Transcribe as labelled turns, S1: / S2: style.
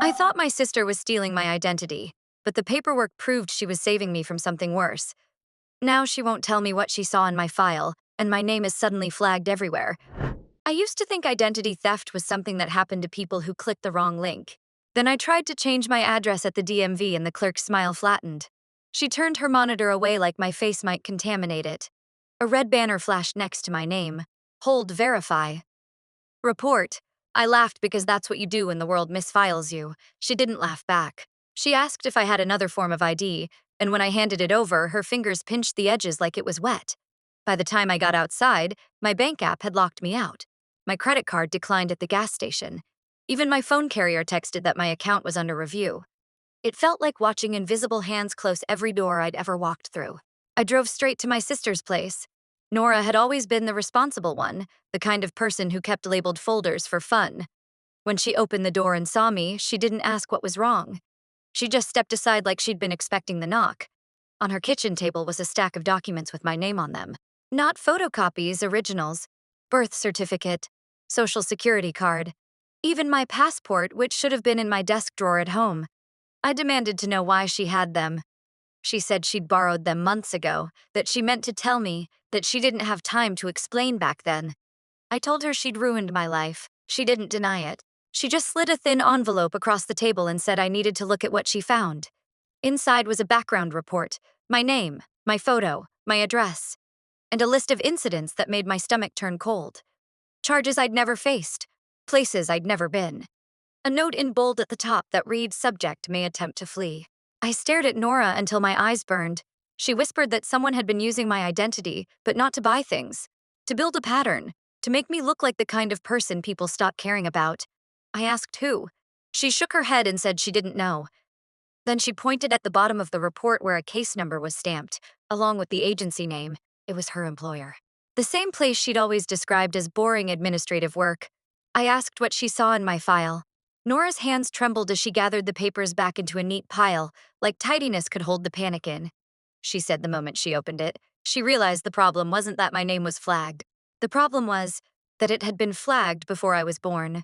S1: I thought my sister was stealing my identity, but the paperwork proved she was saving me from something worse. Now she won't tell me what she saw in my file, and my name is suddenly flagged everywhere. I used to think identity theft was something that happened to people who clicked the wrong link. Then I tried to change my address at the DMV and the clerk's smile flattened. She turned her monitor away like my face might contaminate it. A red banner flashed next to my name. Hold verify. Report. I laughed because that's what you do when the world misfiles you. She didn't laugh back. She asked if I had another form of ID, and when I handed it over, her fingers pinched the edges like it was wet. By the time I got outside, my bank app had locked me out. My credit card declined at the gas station. Even my phone carrier texted that my account was under review. It felt like watching invisible hands close every door I'd ever walked through. I drove straight to my sister's place. Nora had always been the responsible one, the kind of person who kept labeled folders for fun. When she opened the door and saw me, she didn't ask what was wrong. She just stepped aside like she'd been expecting the knock. On her kitchen table was a stack of documents with my name on them. Not photocopies, originals, birth certificate, social security card, even my passport, which should have been in my desk drawer at home. I demanded to know why she had them. She said she'd borrowed them months ago, that she meant to tell me, that she didn't have time to explain back then. I told her she'd ruined my life. She didn't deny it. She just slid a thin envelope across the table and said I needed to look at what she found. Inside was a background report, my name, my photo, my address, and a list of incidents that made my stomach turn cold. Charges I'd never faced, places I'd never been. A note in bold at the top that reads, "Subject may attempt to flee." I stared at Nora until my eyes burned. She whispered that someone had been using my identity, but not to buy things, to build a pattern, to make me look like the kind of person people stop caring about. I asked who. She shook her head and said she didn't know. Then she pointed at the bottom of the report where a case number was stamped, along with the agency name. It was her employer. The same place she'd always described as boring administrative work. I asked what she saw in my file. Nora's hands trembled as she gathered the papers back into a neat pile, like tidiness could hold the panic in. She said the moment she opened it, she realized the problem wasn't that my name was flagged. The problem was that it had been flagged before I was born.